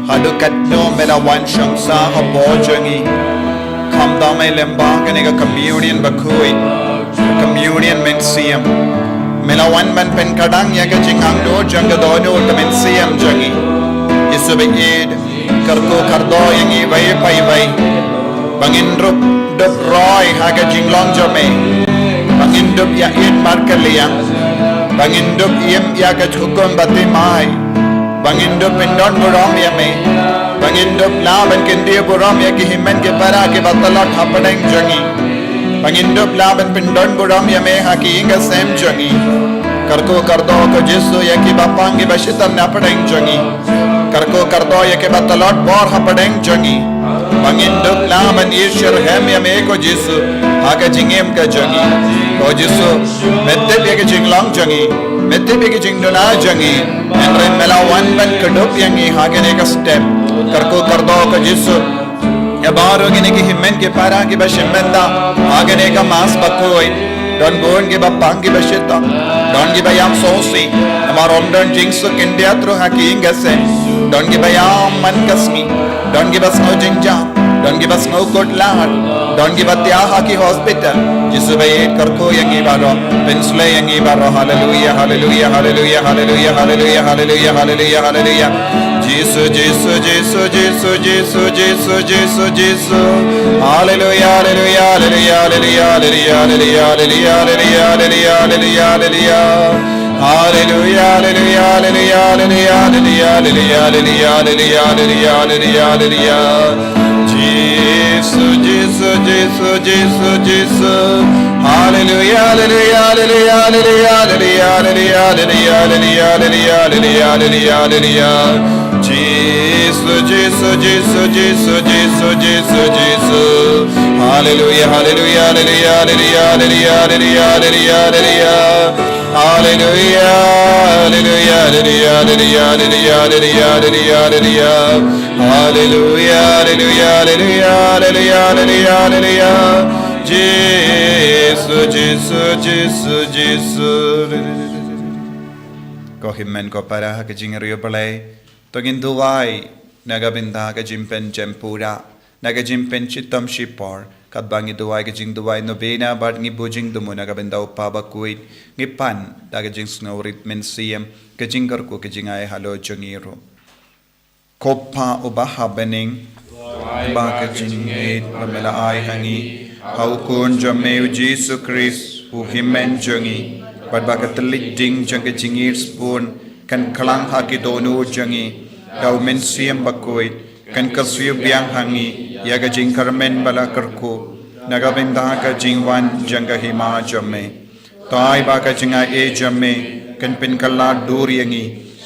hadukat no mela wan shamsa habo jangi kam da mai lemba kanega communion Bakhuid communion men siam mela wan ban pen kadang yaga jingang do janga do no men siam jangi isu begid karko kardo yangi vai pai vai bangin rup dop roy haga jinglong jame bangin dop ya in markaliang bangin dop yem yaga hukum bati mai bangin dop pindon buram yame bangin dop la ban kendi buram yaki himmen ke para ke batala thapadeng jangi bangin dop la ban pindon buram yame haki inga sem jangi karko kardo ko jesu yaki bapangi bashitam napadeng jangi karko kardo yaki batalot bor hapadeng jangi bangin dop la ban ishir hem yame ko jesu haga jingem ka jangi ko jesu mette yaki jinglong jangi mette yaki jingdona jangi enre mela wan ban kadop yangi haga ne ka step karko kardo ko jesu ya baro gine ki himmen ke para ki bashimenda haga ne ka mas Bakhuid don bon ke bapang ki bashita don ki bayam sosi amarom don jingsu kindia tro haki ingase don ki bayam man kasmi don ki bas no jinja don ki bas no kotlat don ki batya haki hospital jisu bayet karko yangi baro pensule yangi baro hallelujah hallelujah hallelujah hallelujah hallelujah hallelujah hallelujah hallelujah Jesus Jesus Jesus Jesus Jesus Jesus Jesus Jesus hallelujah hallelujah hallelujah hallelujah hallelujah hallelujah hallelujah hallelujah hallelujah hallelujah hallelujah hallelujah hallelujah hallelujah hallelujah hallelujah hallelujah hallelujah hallelujah Jesus Jesus Jesus Jesus Jesus hallelujah hallelujah hallelujah hallelujah hallelujah hallelujah hallelujah hallelujah hallelujah hallelujah Jesus Jesus Jesus Jesus Jesus Jesus Jesus hallelujah hallelujah hallelujah hallelujah hallelujah hallelujah hallelujah hallelujah hallelujah hallelujah hallelujah hallelujah hallelujah hallelujah hallelujah hallelujah hallelujah hallelujah hallelujah Jesus Jesus Jesus Jesus ko himmen ko para ka jingerio palai togin duwai nagabinda ka jimpen jempura naga jimpen chitam shipor kat bangi duwai ka jing duwai novena bad ngi bujing dumu nagabinda upa Bakhuid ngi pan daga jing snaurit men siem ka jingar ko ka jingai halo jongiro koppa ubaha bening ba ka jingait pamela ai hangi hau kun jameu Jesus Christ u himmen jongi bad ba ka telik ding jang ka jingir spoon kan kalang haki donu jangi dau men siem Bakhuid kan kasyu biang hangi yaga jing karmen bala karku nagabinda ka jingwan janga hima jamme tai ba ka jinga e jamme kan pin kala dur yangi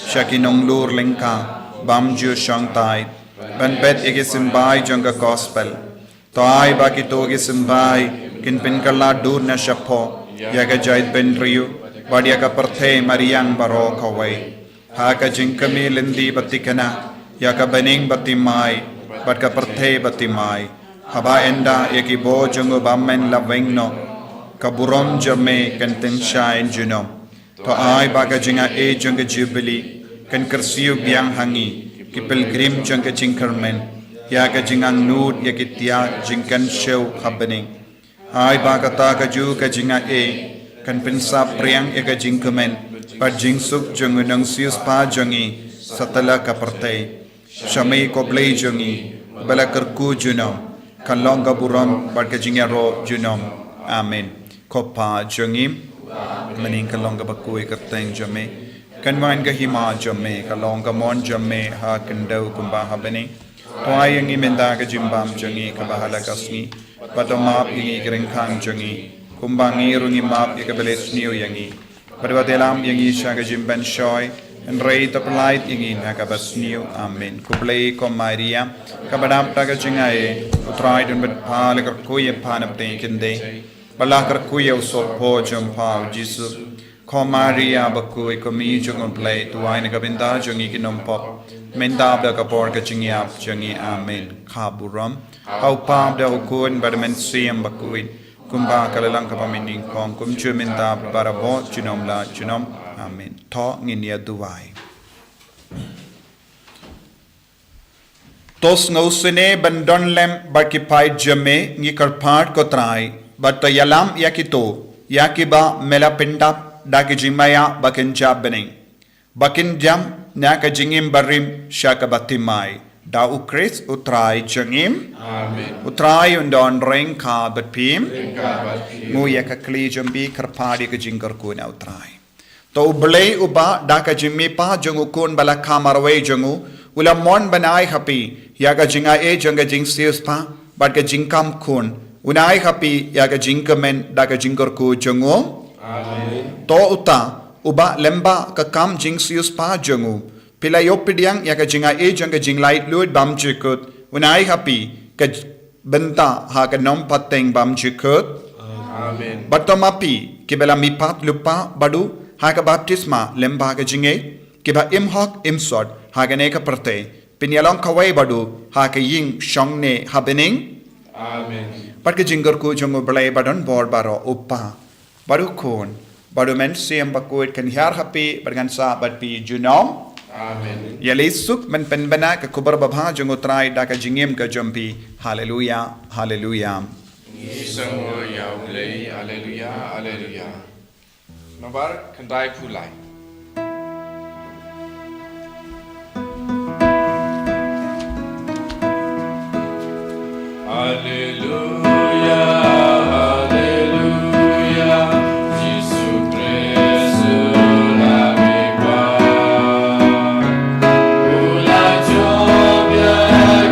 shakinong lur lengka bamju shangtai ban bet ege simbai janga gospel tai ba ki toge simbai kin pin kala dur na shapo yaga jait ben riu badia ka parthe mariang baro kawai ha ka jingkami lendi batikana yaga bening batimai bat ka parthe batimai haba enda yaki bo jongo bammen la wengno ka burom jamme kan ten shine juno to ai ba ka jinga e jonga jubilee kan kersiu biang hangi ki pilgrim jonga jingkarmen yaga jingang nud yaki tia jingkan show happening ai ba ka ta ka ju ka jinga e kan pensa priang yaga jingkamen pat jingsuk jongo nang sius pa jongi satala ka parthe shamai ko play jongi bala karku juno kalonga buram barka jingero junom amen kopa jongi maning kalonga Bakhuid kateng jame kanwan ga hima jame kalonga mon jame ha kandau kumba habani toayang imenda ga jimbam jongi kabahala kasni patomap ingi gringkhang jongi kumbangi rungi map ikabeles niu yangi padwatelam yangi shaga jimban shoy and rate of light ingin nakabas niu amen kuplay ko Maria kabadam taga jingae utrai dun bet pale kar kuye panap te kinde balakar kuye usol po jom pau Jesus ko Maria Bakhuid ko mi jong play tu ai nakabinda jongi kinom pop mendab da kapor ka jingiap jongi amen khaburam au pam da ukun badmen siam Bakhuid kumba kalalang kapamining kong kumchu mendab barabo junom la junom amen to nginia duwai Tos ngausene bandon lem barkipai jame ngi karpart ko trai but to yalam yakito yakiba melapindap dakijimaya bakinjab bening bakinjam nyaka jingim barim shakabatimai da ukris utrai jangim Amen. utrai undon ring ka batpim Ringkabat ngu yaka kli jambi karpadi ka jingar ko na utrai to ublay uba daka jimmi pa jangu kun bala kamarway jangu ula mon banai happy yaga jinga e janga jing sius pa but ka jingkam kun unai happy yaga jinkamen daka jingar ko jangu Amen. to uta uba lemba ka kam jing sius pa jangu pila yopidiang yaga jinga e janga jing light luid bam jikut unai happy ka benta ha ka nom pateng bam jikut Amen. Batomapi kibela mipat lupa badu haga baptisma lemba ga jinge kiba imhok imsod haga neka prate pinyalong kawai badu haga ying shongne habening Amen. pat ke jingar ko jongo belai badon bor baro uppa badu kon badu men siam Bakhuid kan hiar happy badangan sa bat pi junom Amen. yali suk men pen bana ka kubar babha jongo trai da ka jingem ka jompi hallelujah hallelujah Isang yaw play. Hallelujah. Hallelujah. Nabar kandai pulai. Hallelujah. Hallelujah. Jisu Kristu nabiba. Ula jobya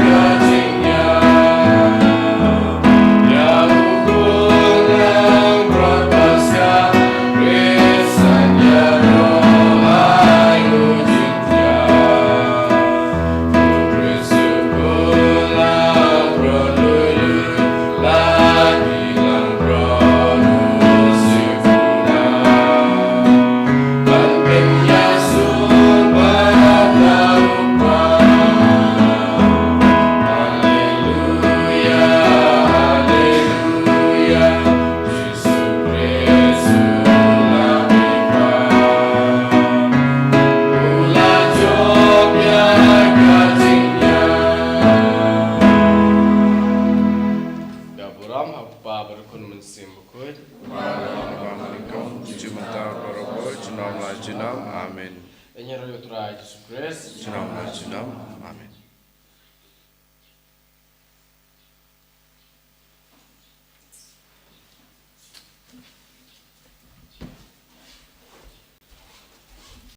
gajinya. Ya ukunang Paskha. Krisanya rohai ujitya. Kristu pulang produlu. Lagi lang produksi puna. Banting yasun pada upah. Haleluya, haleluya, Yesus Kristus nabiba. Ula jobya gajinya. Daburam hapa berkun mensim Bakhuid. Amen. Enyer Trai Yesus Kristus. Amen.